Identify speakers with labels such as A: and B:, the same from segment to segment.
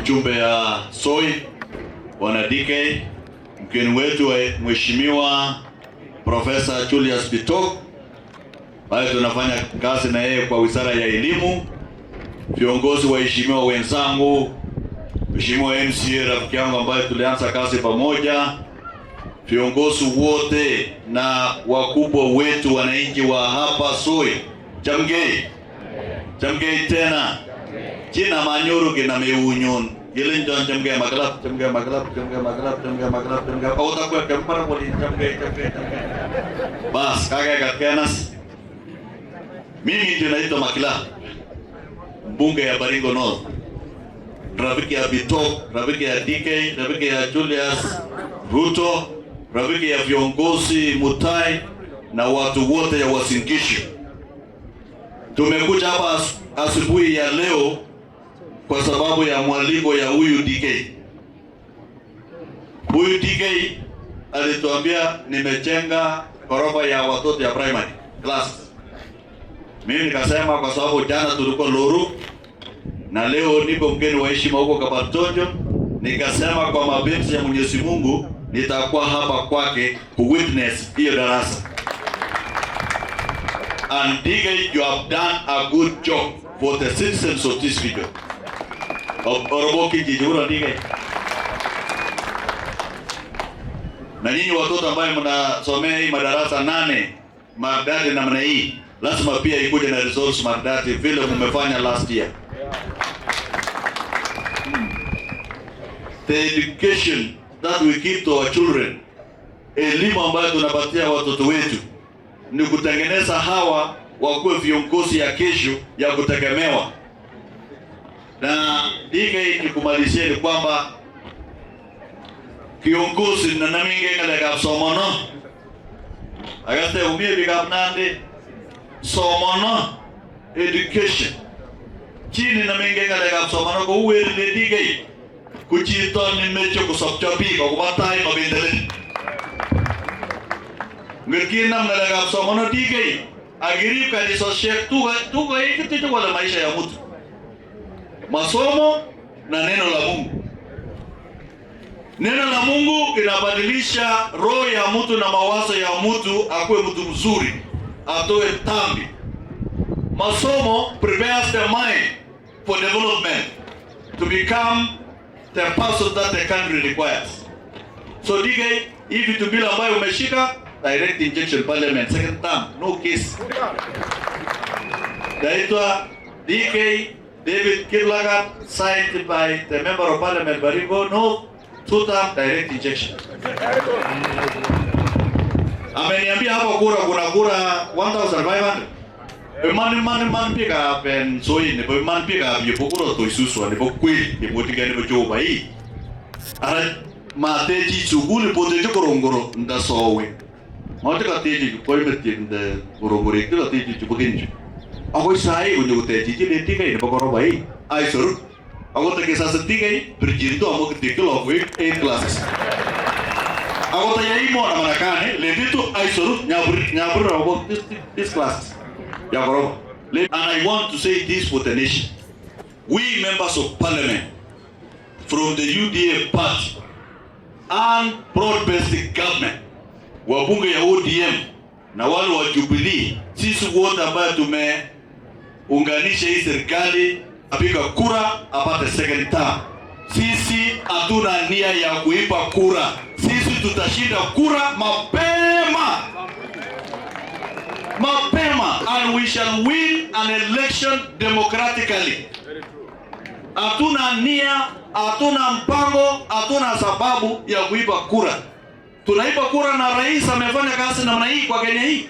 A: mjumbe ya Soi, Bwana DK, mgeni wetu Mheshimiwa Profesa Julius Bitok, ambaye tunafanya kazi na yeye kwa Wizara ya Elimu, viongozi waheshimiwa wenzangu, Mheshimiwa MCA rafiki yangu ambaye tulianza kazi pamoja, viongozi wote na wakubwa wetu wananchi wa hapa Soi. Jamgei tena. Jina manyuru kina meunyun. Gilin John jamgei maglap. Kau tak kempar boleh jamgei. Bas, kagak katkenas. Mimi ndio naitwa Makila, mbunge ya Baringo North. Rafiki ya Bitok, rafiki ya DK, rafiki ya Julius Ruto, rafiki ya viongozi Mutai na watu wote ya Uasin Gishu. Tumekuja hapa asubuhi ya leo kwa sababu ya mwaliko ya huyu DK. Huyu DK alituambia nimejenga ghorofa ya watoto ya primary class. Mimi nikasema kwa sababu jana tulikuwa Loru na leo nipo mgeni wa heshima huko Kabartonjo, nikasema kwa mapenzi ya Mwenyezi Mungu nitakuwa hapa kwake ku witness hiyo darasa. And DK, you have done a good job for the citizens of this region. Oroboki jijura DK. Na nyinyi watoto ambao mnasomea hii madarasa 8 maridadi namna hii, lazima pia ikuje na results maridadi vile mmefanya last year. The education that we give to our children, elimu ambayo tunapatia watoto wetu, ni kutengeneza hawa wakuwe viongozi ya kesho ya kutegemewa. Na DK nikumalizie ni kwamba kiongozi na naminge ngale kapsomono agaste umie bigapnande somono education chini naminge ngale kapsomono ko uweri le DK kuchito ni mecho kusopchopi ko kumatai mabindele ngirkina ngale kapsomono DK agirip kanisa shek tuga ikiti wala maisha ya mtu, masomo na neno la Mungu. Neno la Mungu inabadilisha roho ya mtu na mawazo ya mtu akuwe mtu mzuri, atoe tambi. Masomo prepares the mind for development to become the person that the country requires. So DK, if it bill ambayo umeshika, direct injection parliament second term, no case. Daitwa DK David Kirlagat, signed by the member of parliament Baringo North, 2-term direct injection. Ameniambia hapa kuna kura 1,500. Man pick up and so in, but man pick up you pokoro to Isusu and the kweli ni motiga ni bojoba hii. Ara mateji chuguli potejo korongoro ndasowe. Motiga teji kwa imeti nda korongoro kila teji chubukinju. Ako sai unyo teji jile tika ni pokoro hii. Ai suru. Ako take sasa tika perjinto amo ketikelo of 8 classes. Ako tanya imo na manakane levitu ai suru nyabur about this class. And I want to say this for the nation. We members of parliament from the UDA party and broad-based government, wabunge ya ODM na wale wa Jubilee, sisi wote ambao tumeunganisha hii serikali apika kura apate second term. Sisi hatuna nia ya kuipa kura. Sisi tutashinda kura mapema, and we shall win an election democratically. Hatuna nia, hatuna mpango, hatuna sababu ya kuiba kura. Tunaiba kura na rais amefanya kazi namna hii kwa Kenya hii.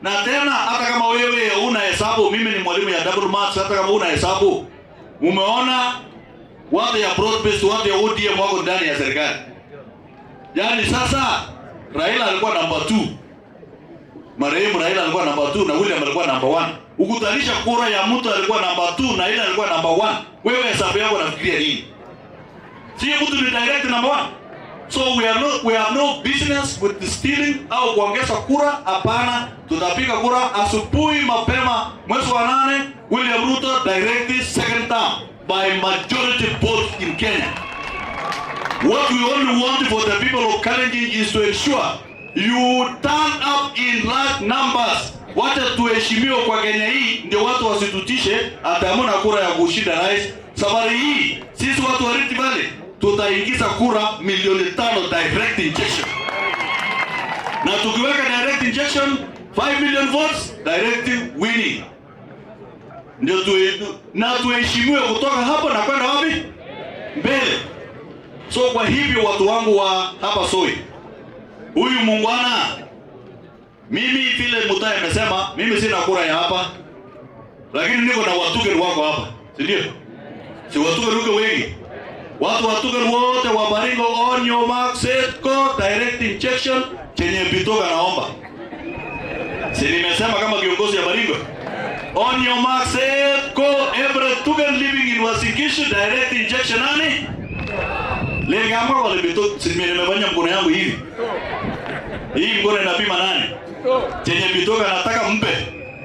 A: Na tena hata kama wewe una hesabu, mimi ni mwalimu ya double maths, hata kama una hesabu, umeona watu ya broad based, watu ya ODM wako ndani ya serikali. Yaani sasa Raila alikuwa number 2. Marehemu Raila alikuwa number 2 na William alikuwa number 1. Ukutanisha kura ya mtu alikuwa number 2 na ile alikuwa number 1. Wewe hesabu yako unafikiria nini? Sio mtu ni direct number 1. So we have no business with the stealing au kuongeza kura. Hapana, tutapiga kura asubuhi mapema mwezi wa 8, William Ruto direct second term. by majority vote in Kenya. What we only want for the people of Kalenjin is to ensure you turn up in large numbers. Wacha tuheshimiwe kwa Kenya hii, ndio watu wasitutishe ati hamna kura ya kushinda rais. Safari hii sisi watu wa Rift Valley tutaingiza kura milioni 5 direct injection. Na tukiweka direct injection 5 million votes direct winning. Ndio tuheshimiwe kutoka hapo na kwenda wapi? Mbele. So kwa hivyo watu wangu wa hapa Soi, huyu muungwana, mimi vile Mutai amesema, mimi sina kura ya hapa, lakini niko na Watugen wako hapa, si ndio? Si Watugen ruke wengi, watu Watugen wote wa Baringo, on your mark, set, go, direct injection, chenye Bitoga naomba. Si nimesema kama kiongozi ya Baringo, on your mark, set, go, every Tugen living in Wasingishu, direct injection nani? Lenga ambao wale Bitoga, si nimefanya mkono yangu hivi. Hii mkono inapima nani? Chenye Bitoga nataka mpe.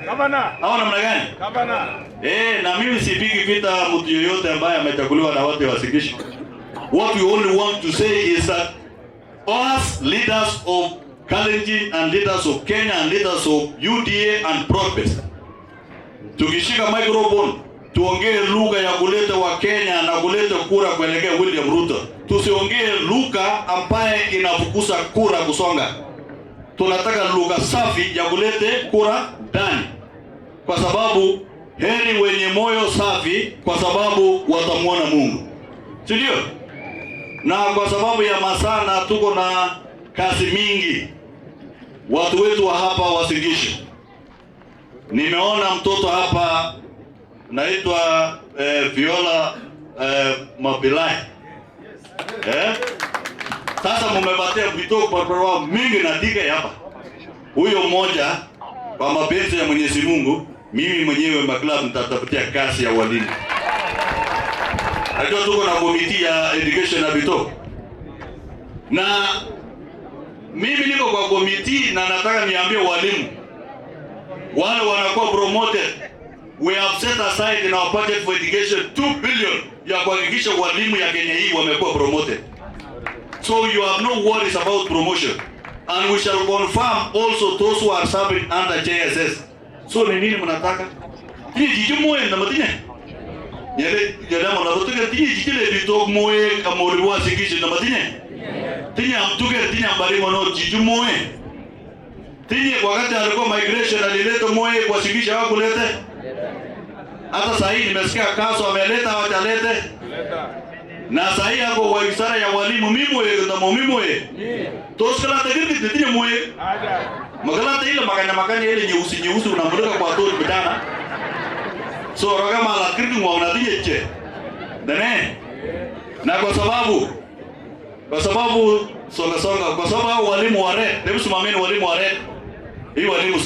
A: Gavana. Au namna gani? Gavana. Na mimi sipigi vita mtu yoyote ambaye amechaguliwa na watu wa Wasingishu. What we only want to say is that us leaders of Kalenjin and leaders of Kenya and leaders of UDA and Broadbase, tukishika microphone tuongee lugha ya kuleta wa Kenya na kuleta kura kuelekea William Ruto. Tusiongee lugha ambaye inafukuza kura kusonga. Tunataka lugha safi ya kulete kura ndani, kwa sababu heri wenye moyo safi, kwa sababu watamuona Mungu, si ndio? Na kwa sababu ya masana tuko na kazi mingi, watu wetu wa hapa Wasingishu. Nimeona mtoto hapa naitwa Viola Mabilai. Sasa mumepatia Bitoga kwa mingi na dika hapa. Huyo mmoja kwa mapenzi ya Mwenyezi Mungu, mimi mwenyewe maklabu nitatafutia kazi ya walimu. Najua tuko na komiti ya education na Bitoga. Na mimi niko kwa komiti na nataka niambie walimu wale wanakuwa promoted. We have set aside in our budget for education 2 billion ya kuhakikisha walimu ya Kenya hii wamekuwa promoted. So you have no worries about promotion. And we shall confirm also those who are serving under JSS. So ni nini mnataka? Tini jiji moe na matine. Yale mnataka tini jiji le Bitoga moe kama uliwa Singishu na matine. Tini amtuke tini Baringo no jiji moe. Tini wakati alikuwa migration alileta moe kwa Singishu hakulete. Hata sasa hii nimesikia kaso ameleta hawajalete. Na sasa hii hapo kwa wizara ya walimu mimi ndio mimi. Toskala tegirki titini moe. Magalata ile makanya ile nyeusi unamulika kwa toa bidana. So roga mala kirki mwa unadije che. Dane. Na kwa sababu songa kwa sababu walimu wa red, hebu simameni walimu wa red. Hii walimu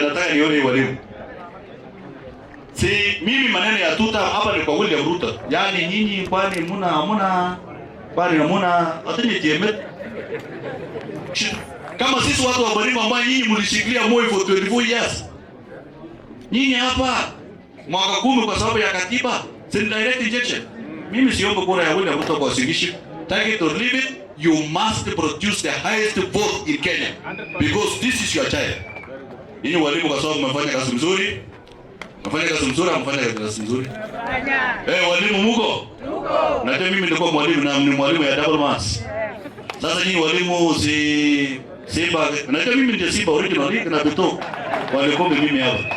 A: nataka nione hii walimu. Si mimi maneno ya tuta hapa ni kwa William Ruto. Yaani nyinyi kwani hamuna atini jeme. Kama sisi watu wa Baringo ambao nyinyi mlishikilia Moi for 24 years. Nyinyi hapa mwaka 10 kwa sababu ya katiba, send direct injection. Mimi siombe kura ya William Ruto kwa Singishu. Take it or leave it, you must produce the highest vote in Kenya because this is your child. Nyinyi walimu kwa sababu mmefanya kazi nzuri. Mfanya kazi nzuri. Walimu muko? Najua mimi nilikuwa mwalimu na ni mwalimu ya double mass. Sasa nyinyi walimu si Simba, najua mimi ndio Simba original league na Bitoga. Walikuwa mimi hapa.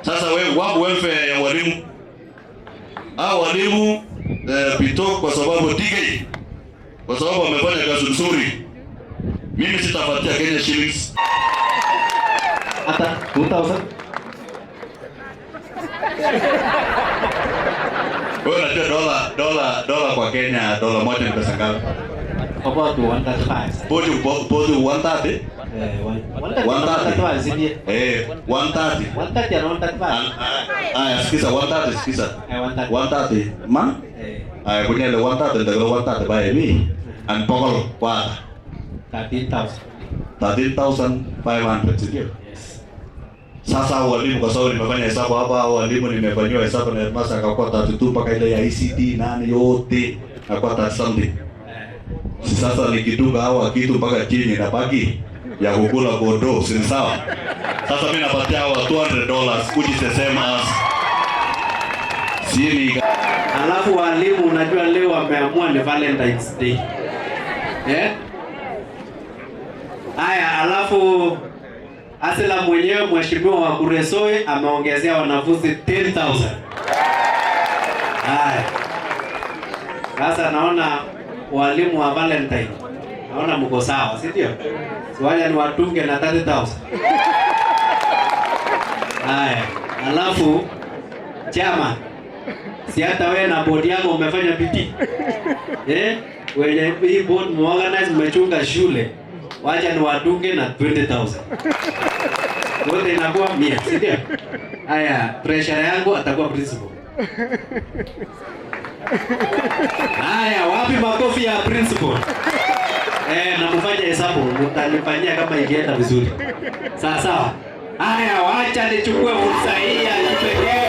A: Sasa wewe wangu welfare ya walimu. Walimu Bitoga kwa sababu DK. Kwa sababu wamefanya kazi nzuri. Mimi sitapatia Kenya shillings.
B: Hata 2000.
A: Wewe unajua dola kwa Kenya dola moja ni pesa ngapi?
B: About 135.
A: Pojo 130?
B: 130.
A: 130.
B: 130 and 135.
A: Sikiza 130 sikiza. 130. Man? Punya le 130 ndagalo 130 by me. And pokol kwa
B: 13,000.
A: 13,500 sio?
B: Yes.
A: Sasa walimu, kwa sababu nimefanya hesabu hapa, walimu nimefanywa hesabu na headmaster akakuwa 32 mpaka ile ya ECD nani yote akakuwa 30 something. Sasa nikidunga hawa kitu mpaka chini na baki ya kukula bondo, si sawa? Sasa mimi napatia hawa $200 kujisema sini.
B: Alafu walimu, unajua leo wameamua ni Valentine's Day. Haya, alafu Asela mwenyewe mheshimiwa wa Kuresoi ameongezea wanafunzi 10,000. Haya. Sasa naona walimu wa Valentine, naona mko sawa, si ndio? Siwaje ni watunge na 30,000. Haya, alafu chama, si hata wewe na bodi yako umefanya bidii. Wenye hii board muorganize mmechunga shule, wacha ni watunge na 20,000. Wote inakuwa 100, si ndio? Haya, pressure yangu atakuwa principal. Haya, wapi makofi ya principal? Na mfanye hesabu, mtanifanyia kama ikienda vizuri. Sawa sawa. Haya, wacha nichukue fursa hii ya kipekee.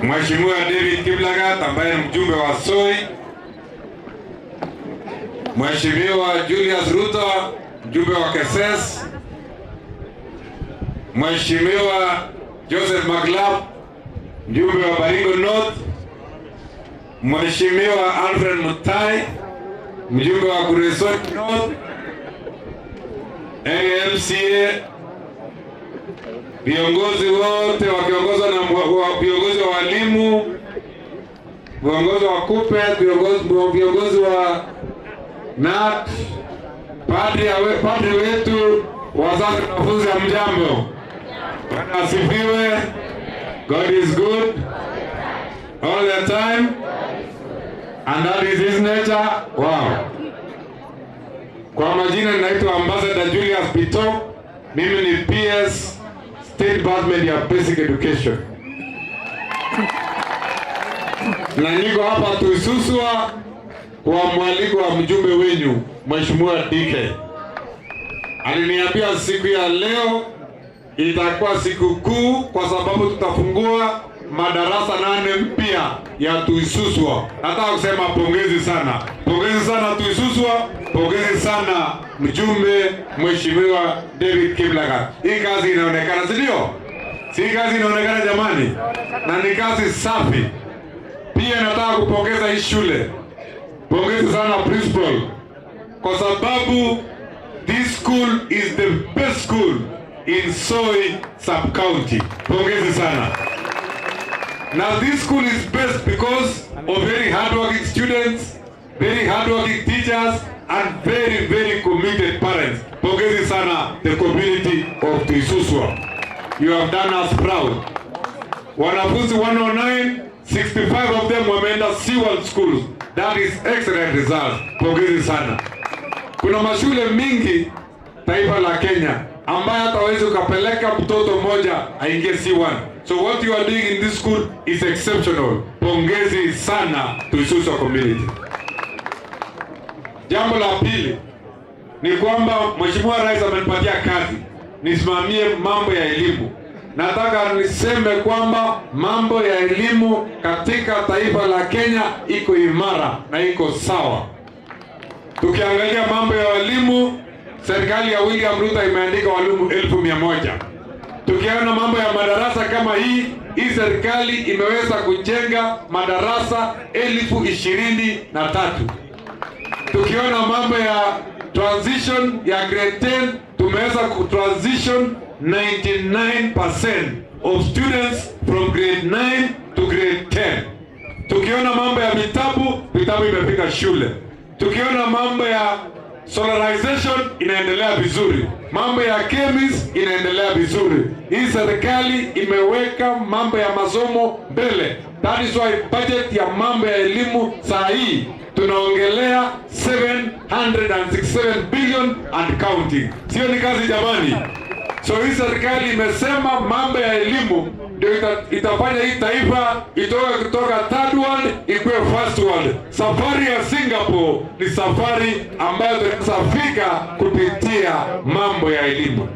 C: Mheshimiwa David Kiblagat ambaye ni mjumbe wa Soi, Mheshimiwa Julius Ruto mjumbe wa Keses, Mheshimiwa Joseph Maglap mjumbe wa Baringo North, Mheshimiwa Alfred Mutai mjumbe wa Kuresoi North, MCA, viongozi wote wakiongozwa na viongozi wa walimu, viongozi wa KUPE, viongozi wa NAT, padri wetu, wazazi na wanafunzi, ya mjambo. Bwana asifiwe. God is good all the time and that is his nature. Wow. Kwa majina ninaitwa Ambassador Julius Bitok. Mimi ni PS State Department ya Basic Education. Na niko hapa Tuisuswa kwa mwaliko wa mjumbe wenyu Mheshimiwa Dike. Aliniambia siku ya leo itakuwa siku kuu kwa sababu tutafungua madarasa 8 mpya ya Tuisuswa. Nataka kusema pongezi sana. Pongezi sana Tuisuswa, pongezi sana mjumbe Mheshimiwa David Kiblagat. Hii kazi inaonekana, si ndio? Si kazi inaonekana jamani? Na ni kazi safi. Pia nataka kupongeza hii shule. Pongezi sana principal kwa sababu this school is the best school in Soi sub-county. Pongezi sana. Now this school is best because of very hardworking students, very hardworking teachers, and very, very committed parents. Pongezi sana the community of Tuisuswa. You have done us proud. Wanafunzi 109, 65 of them wameenda C1 schools. That is excellent result. Pongezi sana. Kuna mashule mingi taifa la Kenya ambaye hata hawezi ukapeleka mtoto mmoja aingie C1. So what you are doing in this school is exceptional. Pongezi sana Tuisuswa community. Jambo la pili ni kwamba Mheshimiwa Rais amenipatia kazi nisimamie mambo ya elimu. nataka niseme kwamba mambo ya elimu katika taifa la Kenya iko imara na iko sawa. Tukiangalia mambo ya walimu, serikali ya William Ruto imeandika walimu 1,100. Tukiona mambo ya madarasa kama hii serikali imeweza kujenga madarasa 23,000. Tukiona mambo ya transition ya grade 10, tumeweza kutransition 99% of students from grade 9 to grade 10. Tukiona mambo ya vitabu imefika shule. Tukiona mambo ya solarization inaendelea vizuri. Mambo ya chemist inaendelea vizuri. Hii serikali imeweka mambo ya masomo mbele. That is why budget ya mambo ya elimu saa hii tunaongelea 767 billion and counting. Sio ni kazi jamani? So hii serikali imesema mambo ya elimu ndio itafanya hii taifa itoke kutoka third world ikuwe first world. Safari ya Singapore ni safari ambayo tunasafika kupitia mambo ya elimu.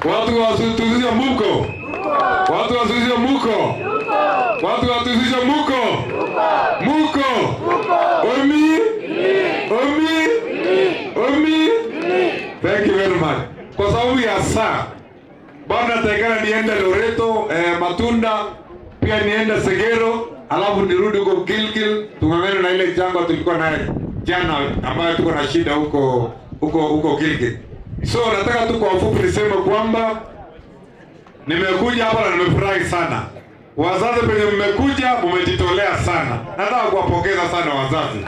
C: Watu wasituzisha muko. Watu wasituzisha muko. Watu wasituzisha muko. Muko. Omi. Omi. Omi. Thank you very much. Kwa sababu ya saa bwana tekana niende Loreto, Matunda, pia niende Segero, alafu nirudi huko Gilgil, tungangane na ile jangwa tulikuwa naye jana ambayo tuko na shida huko Gilgil. So nataka tu kwa ufupi niseme kwamba nimekuja hapa na nimefurahi sana. Wazazi penye mmekuja mmejitolea sana. Nataka kuwapongeza sana wazazi.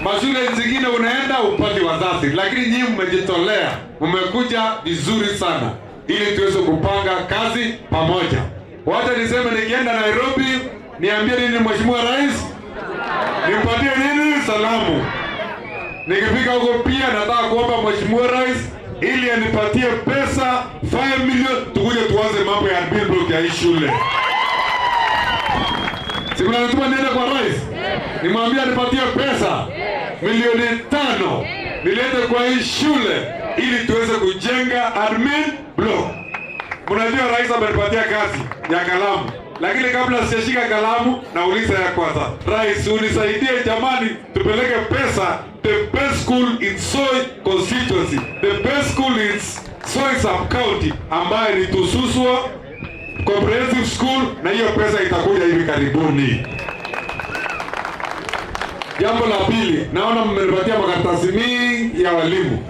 C: Mashule zingine unaenda upati wazazi, lakini nyinyi mmejitolea, mmekuja vizuri sana ili tuweze kupanga kazi pamoja. Wacha niseme nikienda Nairobi, niambie nini Mheshimiwa Rais? Nimpatie nini? Salamu. Nikifika huko pia nataka kuomba Mheshimiwa Rais ili anipatie pesa 5 million tukuje tuanze mambo ya bill block ya hii shule. Siku natuma niende kwa Rais. Nimwambia anipatie pesa milioni 5 nilete kwa hii shule ili tuweze kujenga admin block. Mnajua Rais amenipatia kazi ya kalamu, lakini kabla sijashika kalamu nauliza ya kwanza, Rais unisaidie jamani, tupeleke pesa the best school in Soi constituency, the best school in Soi sub county ambaye ni Tususwa comprehensive school, na hiyo pesa itakuja hivi karibuni. Jambo la pili, naona mmenipatia makaratasi mingi ya walimu,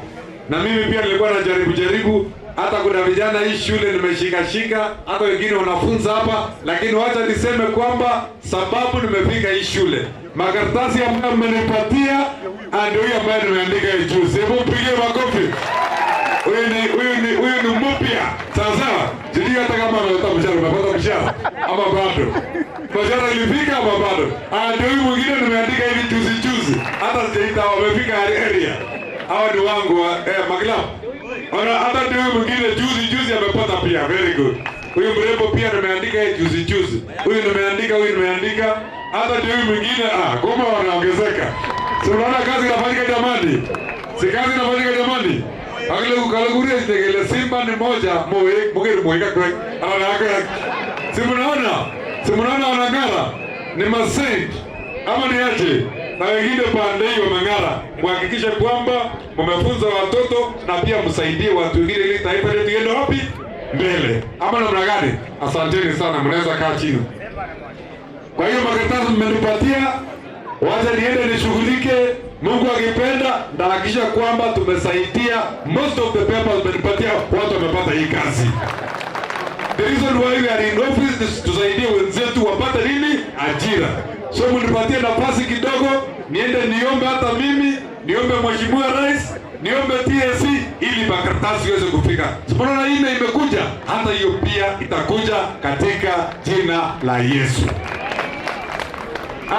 C: na mimi pia nilikuwa najaribu, hata kuna vijana hii shule nimeshika, hata wengine wanafunza hapa, lakini wacha niseme kwamba sababu nimefika hii shule, makaratasi ambayo mmenipatia ndio hiyo ambayo nimeandika hii juzi. Hebu mpigie makofi. Huyu ni mpya. Sawa. Sijui hata kama amepata mshahara ama bado. Mshahara ilifika ama bado? Ndio huyu mwingine nimeandika hivi juzi. Hata sijaita wamefika area. Hawa ni wangu Maglam. Ona hata ndio huyu mwingine juzi amepata pia. Very good. Huyu mrembo pia nimeandika hivi juzi. Huyu nimeandika. Hata ndio huyu mwingine kama wanaongezeka. Si unaona kazi inafanyika jamani? Si kazi inafanyika jamani? Akile kukaluguria zitegele Simba ni moja mwegeri mwega kwa simunaona wanangara ni masaint ama ni aje, na wengine pande hiyo mangara. Muhakikishe kwamba mmefunza watoto na pia msaidie watu wengine ili taifa letu liende wapi mbele, ama namna gani? Asanteni sana, mnaweza kaa chini. Kwa hiyo makaratasi mmenipatia, wacha niende nishughulike. Mungu akipenda ndahakikisha kwamba tumesaidia most of the papers mmenipatia, watu wamepata hii kazi. The reason why we are in office is tusaidie wenzetu wapate nini? Ajira. So mnipatie nafasi kidogo niende niombe, hata mimi niombe Mheshimiwa Rais, niombe TSC ili makaratasi iweze kufika. Simuona hii imekuja, hata hiyo pia itakuja katika jina la Yesu.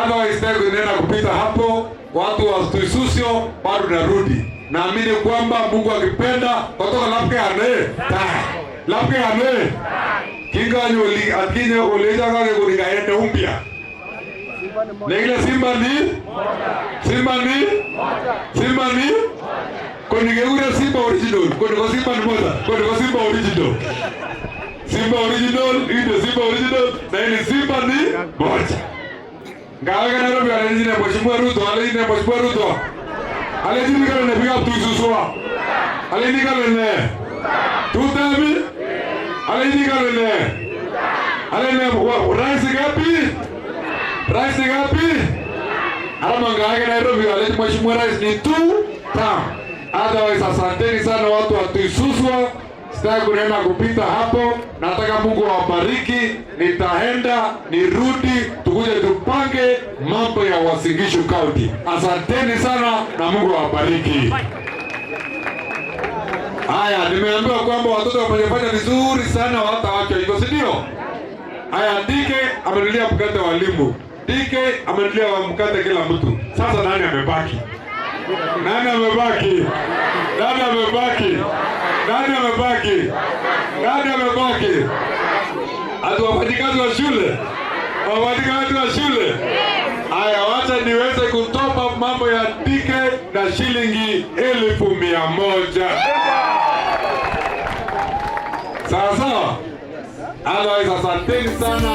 C: Otherwise nenda kupita hapo, watu wa Tuisusio bado narudi. Naamini kwamba Mungu akipenda kutoka lapke ane kinga nyoli atinye oleja kage kunikaende umpya. Negile Simba ni kunigeuria Simba original, kuniko Simba ni moja, kuniko Simba original. Simba original, hii ndio Simba original, na hii ni Simba ni moja. Ngaweka Nairobi alijine Mheshimiwa Ruto, alijine Mheshimiwa Ruto. Alijine kale ne piga tuisuswa. Alijine kale ne. Tutami. Alijine kale ne. Alijine rais gapi? Rais gapi? Arama ngaweka Nairobi alijine Mheshimiwa Rais ni 2 term. Otherwise asanteni sana watu wa Tuisuswa. Sitaki kunena kupita hapo. Nataka Mungu awabariki. Nitaenda nirudi, tukuje tupange mambo ya Uasin Gishu County. Asanteni sana na Mungu awabariki. Haya, nimeambiwa kwamba watoto wamefanya vizuri sana, hawatawachwa hivyo, si ndio? Haya, Dike amenulia mkate wa walimu. Dike amenulia mkate kila mtu. Sasa nani amebaki? Nani amebaki? Nani amebaki? Nani amebaki? Nani amebaki? Atu wafanyikazi wa shule? Wafanyikazi wa shule? Haya, wacha niweze kutopa mambo ya Dike na shilingi 1,100. Sawa sawa? Otherwise, asanteni sana.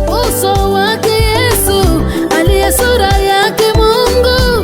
D: Uso wake Yesu aliye sura yake Mungu.